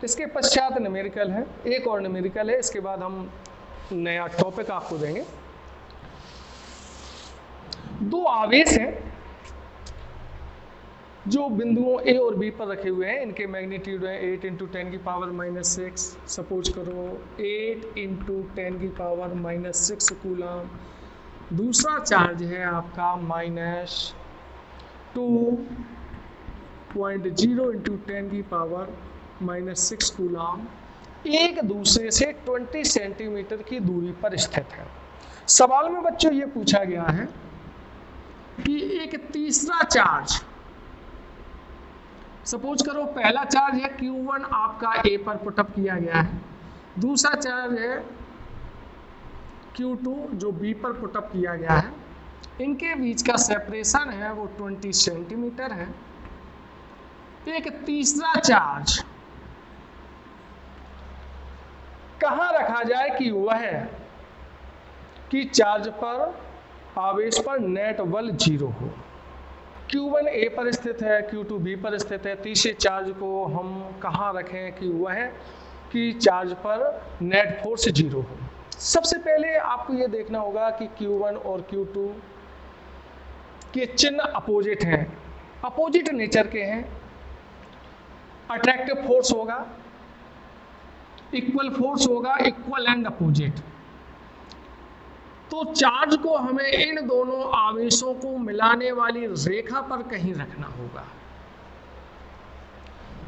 इसके पश्चात न्यूमेरिकल है, एक और न्यूमेरिकल है, इसके बाद हम नया टॉपिक आपको देंगे। दो आवेश हैं जो बिंदुओं ए और बी पर रखे हुए हैं, इनके मैग्नीट्यूड है 8 × 10⁻⁻6। सपोज करो 8 × 10⁻⁻6 कूलम। दूसरा चार्ज है आपका -2.0 × 10⁻⁻6 कूलम, एक दूसरे से 20 सेंटीमीटर की दूरी पर स्थित है। सवाल में बच्चों ये पूछा गया है कि एक तीसरा चार्ज, सपोज करो पहला चार्ज है Q1 आपका A पर पुटअप किया गया है, दूसरा चार्ज है Q2 जो B पर पुटअप किया गया है, इनके बीच का सेपरेशन है वो 20 सेंटीमीटर है। एक तीसरा चार्ज कहाँ रखा जाए कि वह कि चार्ज पर, आवेश पर नेट बल 0 हो। Q1 A पर स्थित है, Q2 B पर स्थित है। तीसरे चार्ज को हम कहाँ रखें कि वह कि चार्ज पर नेट फोर्स 0 हो। सबसे पहले आपको ये देखना होगा कि Q1 और Q2 के चिन्ह अपोजिट हैं, अपोजिट नेचर के हैं। अट्रैक्टिव फोर्स होगा, इक्वल फोर्स होगा, इक्वल एंड अपोजिट। तो चार्ज को हमें इन दोनों आवेशों को मिलाने वाली रेखा पर कहीं रखना होगा।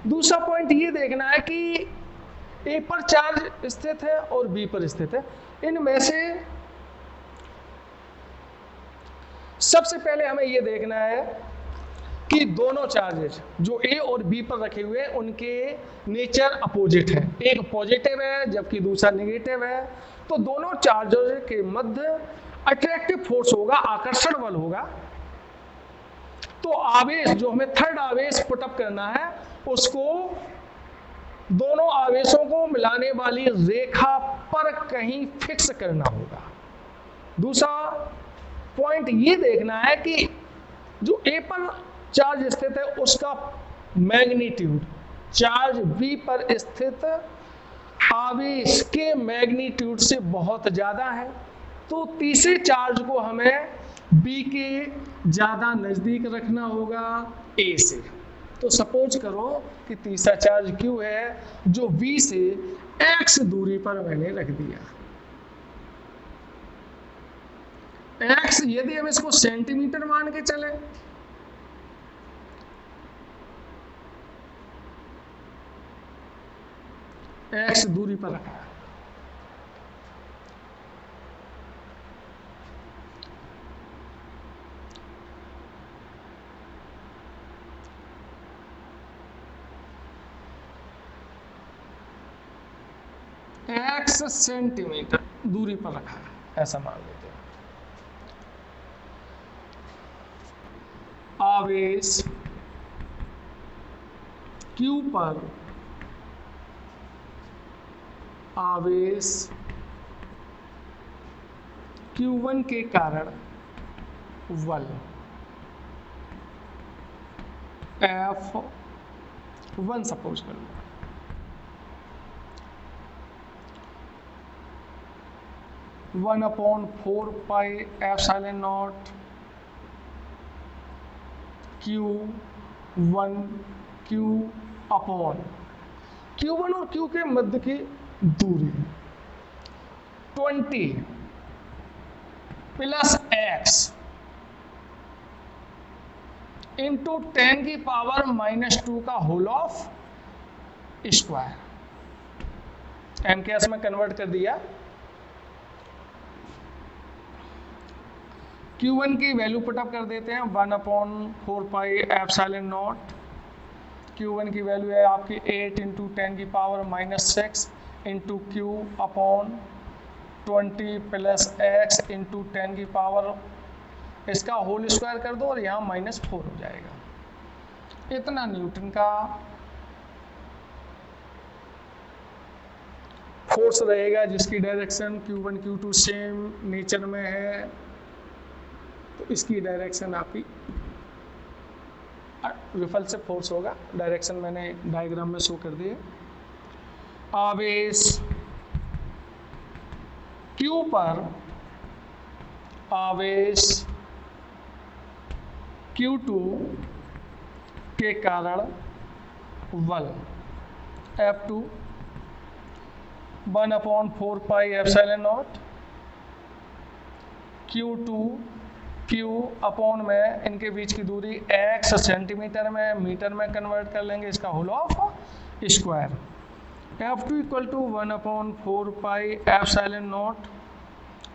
दूसरा पॉइंट ये देखना है कि ए पर चार्ज स्थित है और बी पर स्थित है। इनमें से सबसे पहले हमें ये देखना है कि दोनों चार्जेस जो ए और बी पर रखे हुए हैं उनके नेचर अपोजिट है, एक पॉजिटिव है जबकि दूसरा नेगेटिव है। तो दोनों चार्जर के मध्य अट्रैक्टिव फोर्स होगा, आकर्षण बल होगा। तो आवेश जो हमें थर्ड आवेश पुटअप करना है उसको दोनों आवेशों को मिलाने वाली रेखा पर कहीं फिक्स करना होगा। दूसरा पॉइंट ये देखना है कि जो ए पर चार्ज स्थित है उसका मैग्नीट्यूड चार्ज बी पर स्थित आवेश के मैग्नीट्यूड से बहुत ज्यादा है। तो तीसरे चार्ज को हमें बी के ज्यादा नजदीक रखना होगा ए से। तो सपोज करो कि तीसरा चार्ज Q है जो V से x दूरी पर मैंने रख दिया। x यदि हम इसको सेंटीमीटर मान के चले x दूरी पर रखा है। x सेंटीमीटर दूरी पर रखा है, ऐसा मान लेते हैं। आवेश Q पर आवेश Q1 के कारण बल F1 सपोज कर लो। One upon 4πε0 Q1 Q upon Q1 और Q के मध्य की दूरी 20 + x इंटू 10⁻⁻2 का होल ऑफ स्क्वायर। m के s में कन्वर्ट कर दिया। Q1 की वैल्यू पुटअप कर देते हैं 1/4πε0। Q1 की वैल्यू है आपकी 8 × 10⁻⁻6 into Q upon 20 + x into 10⁻, इसका होल स्क्वायर कर दो और यहाँ -4 हो जाएगा। इतना न्यूटन का फोर्स रहेगा जिसकी direction Q1 Q2 same nature में है। तो इसकी डायरेक्शन आपकी रिपल्सिव फोर्स होगा। डायरेक्शन मैंने डायग्राम में शो कर दिए। आवेश Q पर आवेश Q2 के कारण बल F2 1/4 pi epsilon naught Q2 Q upon में इनके बीच की दूरी x सेंटीमीटर में मीटर में कन्वर्ट कर लेंगे, इसका whole of square. F2 equal to 1/4 pi epsilon naught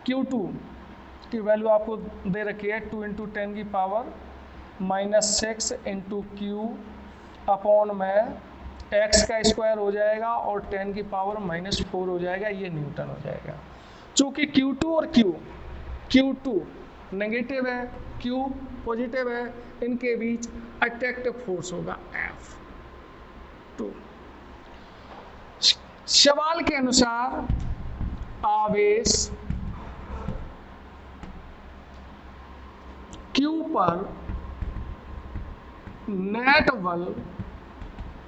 Q2 की वैल्यू आपको दे रखी है 2 × 10⁻⁻6 इंटू Q अपॉन में x का स्क्वायर हो जाएगा और 10⁻⁻4 हो जाएगा, ये न्यूटन हो जाएगा। चूँकि Q2 और Q2 नेगेटिव है, Q पॉजिटिव है, इनके बीच अट्रैक्टिव फोर्स होगा F2। सवाल के अनुसार आवेश Q पर नेट बल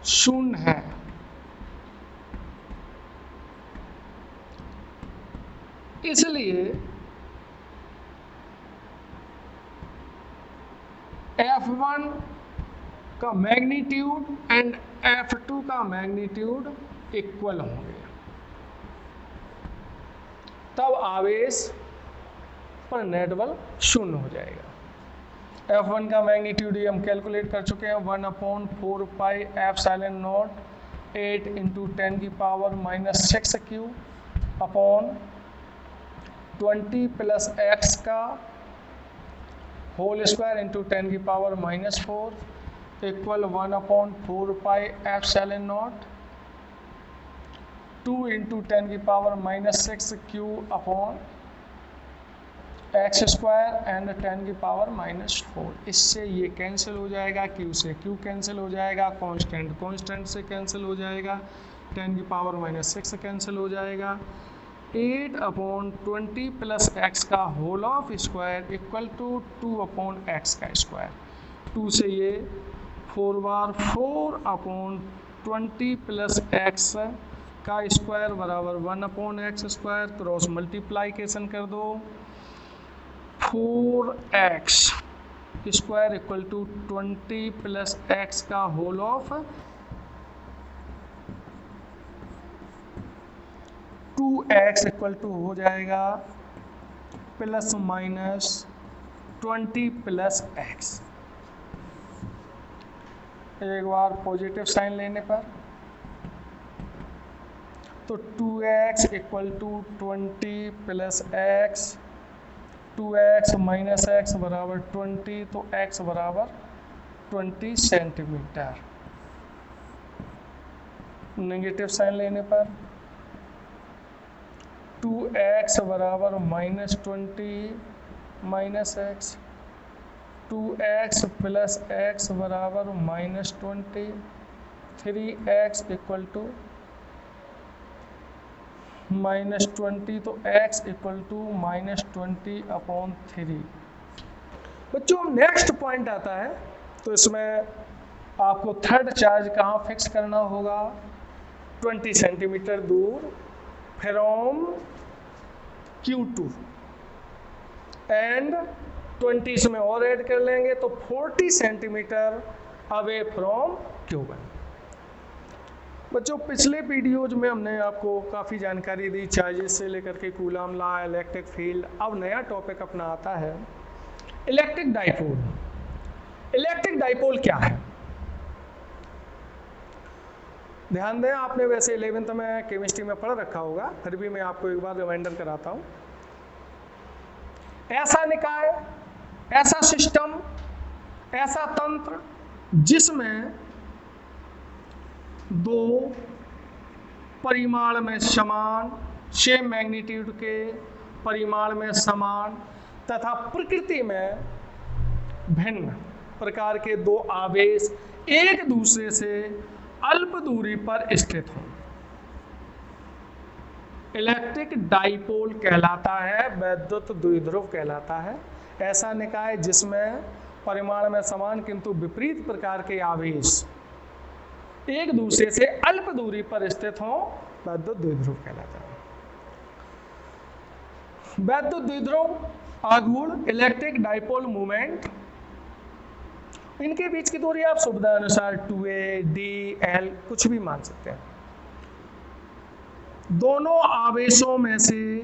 0 है, इसलिए F1 का मैग्नीट्यूड एंड F2 का मैग्नीट्यूड इक्वल होंगे, तब आवेश पर नेट बल 0 हो जाएगा। F1 का मैग्नीट्यूड हम कैलकुलेट कर चुके हैं 1/4 pi epsilon naught 8 × 10⁻⁻6 Q upon 20 + x का whole square into 10⁻⁻4 equal 1/4 pi epsilon naught 2 × 10⁻⁻6 Q upon x square and 10⁻⁻4। इससे ये कैंसिल हो जाएगा, Q से Q कैंसिल हो जाएगा, कांस्टेंट से कैंसिल हो जाएगा, 10⁻⁻6 कैंसिल हो जाएगा, 8/20 + x का whole of square equal to 2/x का स्क्वायर। 2 से ये 4 बार 4/20 + x का स्क्वायर बराबर 1/x स्क्वायर, क्रॉस मल्टीप्लाइकेशन कर दो, 4x square equal to 20 + x का whole of 2x equal to हो जाएगा ±20 + x। एक बार पॉजिटिव साइन लेने पर तो 2x equal to 20 + x, 2x - x बराबर 20, तो x बराबर 20 सेंटीमीटर। नेगेटिव साइन लेने पर 2x बराबर -20 - x, 2x + x बराबर -20, 3x इक्वल टू -20, तो x इक्वल टू -20/3। बच्चों नेक्स्ट पॉइंट आता है, तो इसमें आपको थर्ड चार्ज कहाँ फिक्स करना होगा, 20 सेंटीमीटर दूर फ्रॉम Q2 एंड 20 इसमें और ऐड कर लेंगे तो 40 सेंटीमीटर अवे फ्रॉम Q1। बच्चों पिछले वीडियोज में हमने आपको काफ़ी जानकारी दी चार्जेस से लेकर के कूलम लॉ, इलेक्ट्रिक फील्ड। अब नया टॉपिक अपना आता है इलेक्ट्रिक डाइपोल। इलेक्ट्रिक डाइपोल क्या है? ध्यान दें, आपने वैसे 11th में केमिस्ट्री में पढ़ रखा होगा, फिर भी मैं आपको एक बार रिमाइंडर कराता हूँ। ऐसा निकाय, ऐसा सिस्टम, ऐसा तंत्र जिसमें दो परिमाण में समान, सेम मैग्नीट्यूड के परिमाण में समान तथा प्रकृति में भिन्न प्रकार के दो आवेश एक दूसरे से अल्प दूरी पर स्थित हों, इलेक्ट्रिक डाइपोल कहलाता है, वैद्युत द्विध्रुव कहलाता है। ऐसा निकाय जिसमें परिमाण में समान किंतु विपरीत प्रकार के आवेश एक दूसरे से अल्प दूरी पर स्थित हों वैद्युत द्विध्रुव कहलाता है। वैद्युत द्विध्रुव आघूर्ण इलेक्ट्रिक डाइपोल मूवमेंट, इनके बीच की दूरी आप सुविधा अनुसार 2a, d, l कुछ भी मान सकते हैं। दोनों आवेशों में से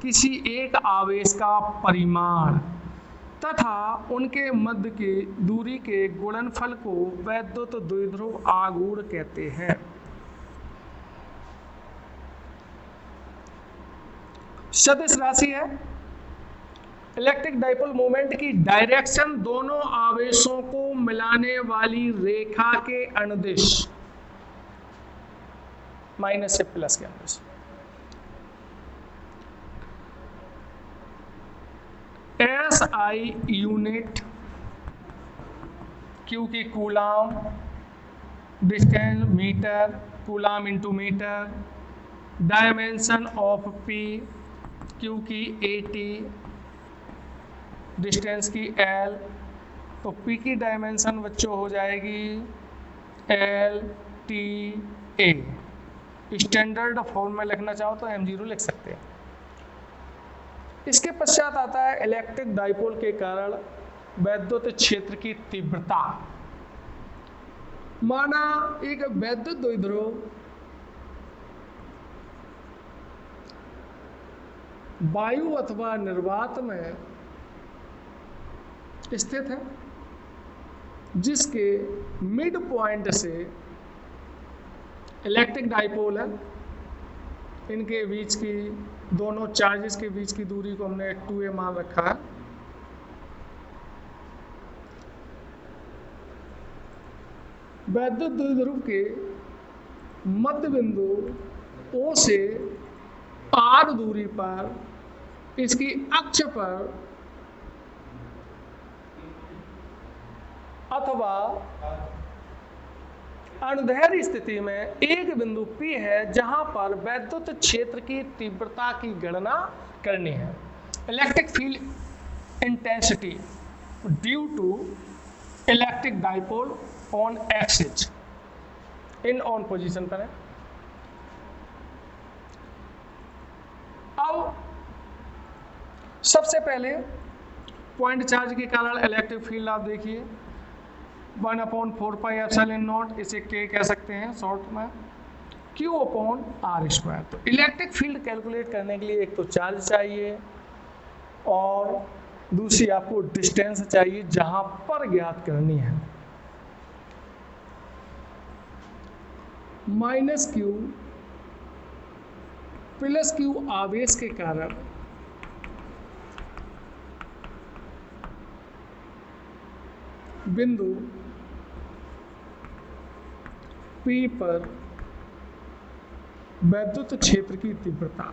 किसी एक आवेश का परिमाण तथा उनके मध्य की दूरी के गुणनफल को वैद्युत द्विध्रुव आघूर्ण कहते हैं। सदिश राशि है। इलेक्ट्रिक डाइपोल मोमेंट की डायरेक्शन दोनों आवेशों को मिलाने वाली रेखा के अनुदिश माइनस से प्लस के अनुदिश। SI यूनिट, Q की coulomb, distance metre, coulomb into metre, dimension of P, Q की AT, डिस्टेंस की L, तो P की डायमेंशन बच्चों हो जाएगी LTA। स्टैंडर्ड फॉर्म में लिखना चाहो तो M0 लिख सकते हैं। इसके पश्चात आता है इलेक्ट्रिक डाइपोल के कारण वैद्युत क्षेत्र की तीव्रता। माना एक वैद्युत द्विध्रुव वायु अथवा निर्वात में स्थित है, जिसके मिड पॉइंट से इलेक्ट्रिक डाइपोल है, इनके बीच की दोनों चार्जेस के बीच की दूरी को हमने 2a मान रखा है। वैद्युत द्विध्रुव के मध्य बिंदु O से R दूरी पर इसकी अक्ष पर अथवा अनुदैर्ध्य स्थिति में एक बिंदु P है जहां पर वैद्युत क्षेत्र की तीव्रता की गणना करनी है। Electric field intensity due to electric dipole on axis in on position पर है। अब सबसे पहले पॉइंट चार्ज के कारण इलेक्ट्रिक फील्ड आप देखिए 1/4πε0, इसे K कह सकते हैं शॉर्ट में, Q/r²। तो इलेक्ट्रिक फील्ड कैलकुलेट करने के लिए एक तो चार्ज चाहिए और दूसरी आपको डिस्टेंस चाहिए जहां पर ज्ञात करनी है। -Q + Q आवेश के कारण बिंदु P पर वैद्युत क्षेत्र की तीव्रता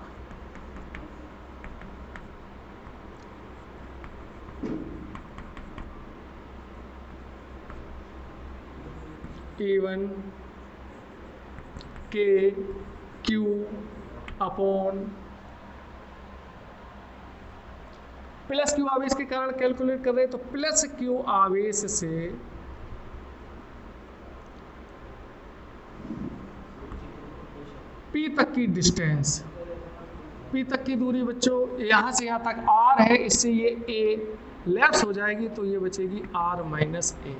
E1 K Q upon +Q आवेश के कारण कैलकुलेट कर रहे हैं, तो +Q आवेश से P तक की डिस्टेंस, P तक की दूरी बच्चों यहाँ से यहाँ तक R है, इससे ये A लेफ्ट हो जाएगी तो ये बचेगी R-A।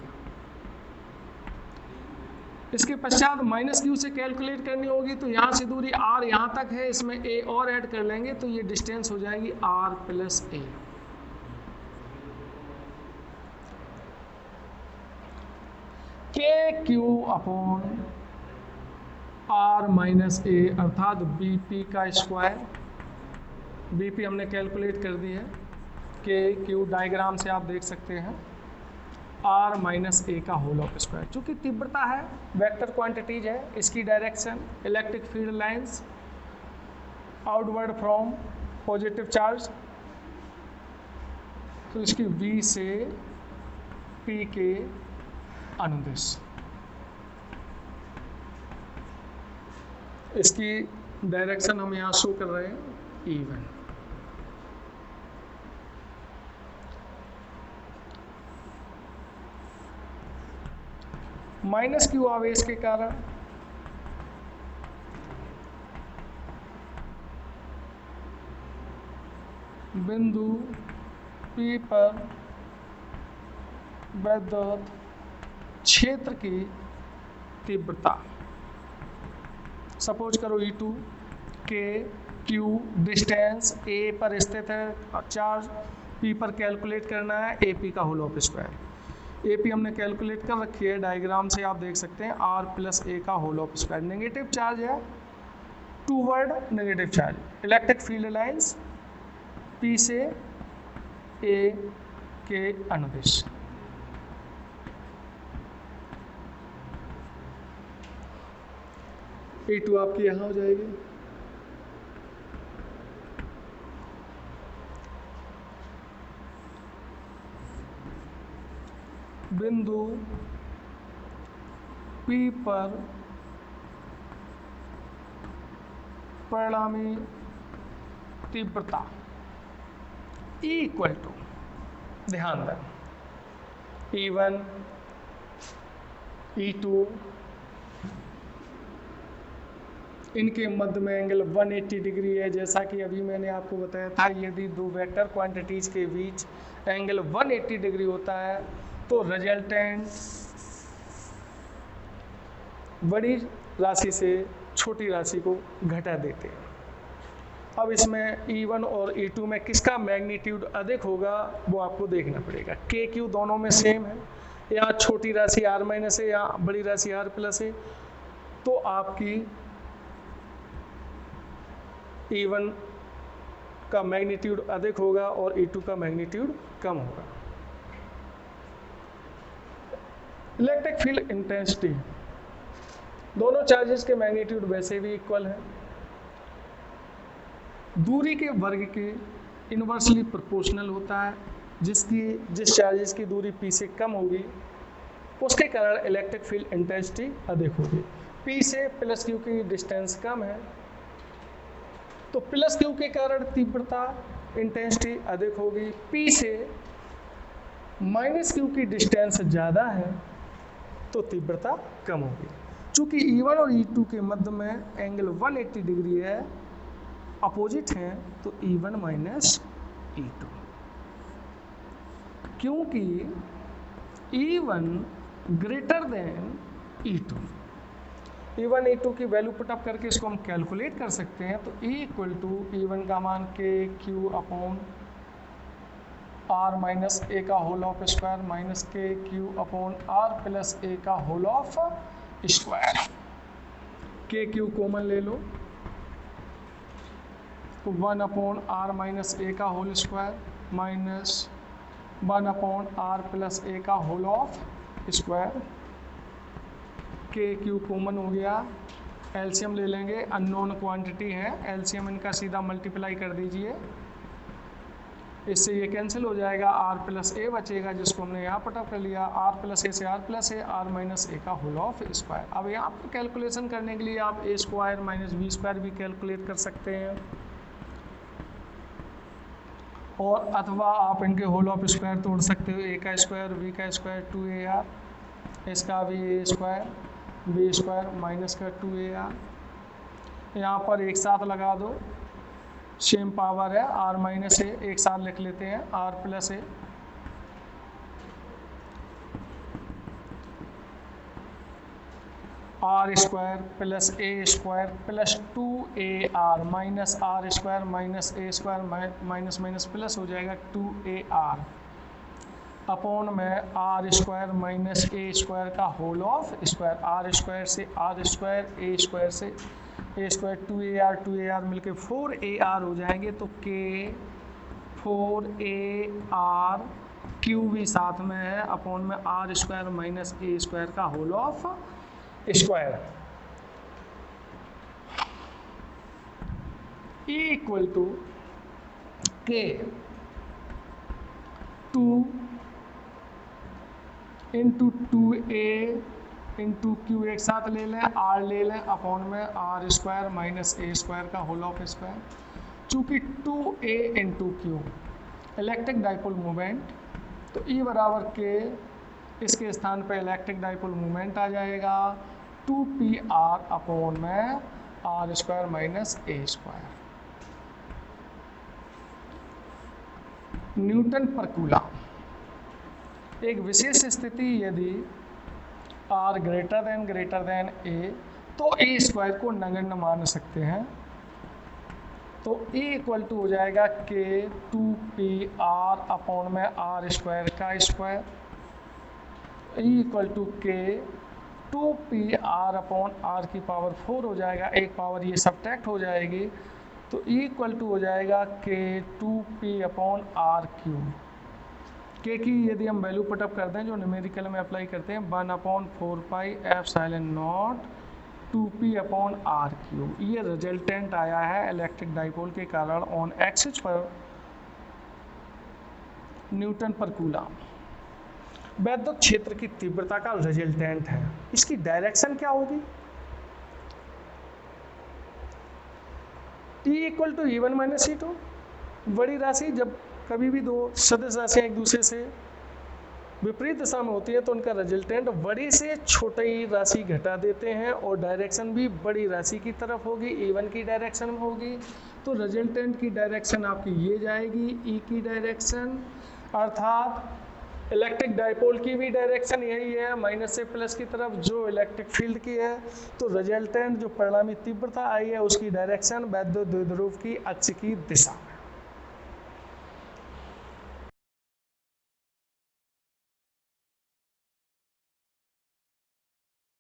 इसके पश्चात -Q से कैलकुलेट करनी होगी, तो यहाँ से दूरी R यहाँ तक है, इसमें A और ऐड कर लेंगे तो ये डिस्टेंस हो जाएगी R + A। KQ/R - A अर्थात BP का स्क्वायर। BP हमने कैलकुलेट कर दी है, KQ डायग्राम से आप देख सकते हैं, R - A का होल ऑफ स्क्वायर। चूंकि तीव्रता है, वेक्टर क्वांटिटीज है, इसकी direction electric field lines outward from positive charge, तो इसकी V से P के अनुदिश। इसकी डायरेक्शन हम यहाँ शो कर रहे हैं E1। -Q आवेश के कारण बिंदु P पर विद्युत क्षेत्र की तीव्रता, सपोज करो E2 के Q डिस्टेंस A पर स्थित है, चार्ज P पर कैलकुलेट करना है AP का होल ऑफ स्क्वायर। AP हमने कैलकुलेट कर रखी है, डायग्राम से आप देख सकते हैं R प्लस A का whole of square. Negative charge है, toward negative charge. Electric field lines P से A के अनुदिश। E2 आपकी यहाँ हो जाएगी, बिंदु P पर परिणामी तीव्रता E इक्वल टू, ध्यान दें, E1 E2 इनके मध्य में एंगल 180 डिग्री है। जैसा कि अभी मैंने आपको बताया था, यदि दो वेक्टर क्वांटिटीज के बीच एंगल 180 डिग्री होता है तो रिजल्टेंट बड़ी राशि से छोटी राशि को घटा देते हैं। अब इसमें E1 और E2 में किसका मैग्नीट्यूड अधिक होगा वो आपको देखना पड़ेगा। KQ दोनों में सेम है, या छोटी राशि R माइनस है या बड़ी राशि R प्लस है, तो आपकी E1 का मैग्नीट्यूड अधिक होगा और E2 का मैग्नीट्यूड कम होगा। इलेक्ट्रिक फील्ड इंटेंसिटी, दोनों चार्जेस के मैग्नीट्यूड वैसे भी इक्वल है, दूरी के वर्ग के इनवर्सली प्रोपोर्शनल होता है। जिस चार्जेस की दूरी P से कम होगी उसके कारण इलेक्ट्रिक फील्ड इंटेंसिटी अधिक होगी। P से प्लस Q की डिस्टेंस कम है तो प्लस Q के कारण तीव्रता इंटेंसिटी अधिक होगी। P से माइनस Q की डिस्टेंस ज़्यादा है तो तीव्रता कम होगी। चूंकि E1 और E2 के मध्य में एंगल 180 डिग्री है, अपोजिट हैं, तो E1 माइनस E2, क्योंकि E1 greater than E2। E1 E2 की वैल्यू पुटअप करके इसको हम कैलकुलेट कर सकते हैं। तो E इक्वल टू E1 का मान KQ upon R minus A का whole of square minus KQ upon R plus A का whole of square. KQ common ले लो तो 1 अपॉन R माइनस A का whole square minus 1 upon R plus A का whole of square. KQ common हो गया, LCM ले लेंगे, अननोन क्वांटिटी है, एलसीएम इनका सीधा मल्टीप्लाई कर दीजिए, इससे ये कैंसिल हो जाएगा। R प्लस A बचेगा जिसको हमने यहाँ पुटअप कर लिया, R प्लस A से R plus A, R minus A का होल ऑफ स्क्वायर। अब यहाँ पर कैलकुलेशन करने के लिए आप A square minus B square भी कैलकुलेट कर सकते हैं, और अथवा आप इनके होल ऑफ स्क्वायर तोड़ सकते हो। A का स्क्वायर B का स्क्वायर 2AR, इसका भी A square B square minus का 2AR, यहाँ पर एक साथ लगा दो, सेम पावर है, R माइनस A एक साथ लिख लेते हैं, R plus A R square plus A square plus 2AR minus R square minus A square minus minus plus हो जाएगा 2AR अपॉन में R square minus A square का whole of square. R square से R square, A square से A square, 2AR मिलके 4AR हो जाएंगे, तो K 4AR Q भी साथ में है अपॉन में R square minus A square का whole of square. E equal to K 2 into 2A into Q एक साथ ले लें, R ले लें अपॉन में R square minus A square का होल ऑफ स्क्वायर। चूँकि 2A into Q electric dipole moment, तो E बराबर K, इसके स्थान पर इलेक्ट्रिक डाइपोल मोमेंट आ जाएगा 2PR अपॉन में R square minus A square. Newton पर कूलम। एक विशेष स्थिति यदि R ग्रेटर देन A, तो A स्क्वायर को नगण्य मान सकते हैं। तो A इक्वल टू हो जाएगा K 2PR अपॉन में R स्क्वायर का square, E equal to K 2PR upon R की पावर 4 हो जाएगा, एक पावर ये सब्ट्रैक्ट हो जाएगी, तो E इक्वल टू हो जाएगा K 2P upon R cube. K की यदि हम वैल्यू पुटअप करते हैं जो न्यूमेरिकल में अप्लाई करते हैं 1 upon 4 pi epsilon not 2P upon R cube. ये रिजल्टेंट आया है इलेक्ट्रिक डाइपोल के कारण ऑन एक्सिस पर न्यूटन पर कूलम। वैद्युत क्षेत्र की तीव्रता का रिजल्टेंट है। इसकी डायरेक्शन क्या होगी? T equal to E1 minus E2। बड़ी राशि जब कभी भी दो सदिश राशियां एक दूसरे से विपरीत दिशा में होती है तो उनका रिजल्टेंट बड़ी से छोटी राशि घटा देते हैं और डायरेक्शन भी बड़ी राशि की तरफ होगी, E1 की डायरेक्शन में होगी। तो रिजल्टेंट की डायरेक्शन आपकी ये जाएगी E की डायरेक्शन, अर्थात इलेक्ट्रिक डाइपोल की भी डायरेक्शन यही है माइनस से प्लस की तरफ जो इलेक्ट्रिक फील्ड की है। तो रिजल्टेंट जो परिणामी तीव्रता आई है उसकी डायरेक्शन वैद्युत द्विध्रुव की अक्ष की दिशा।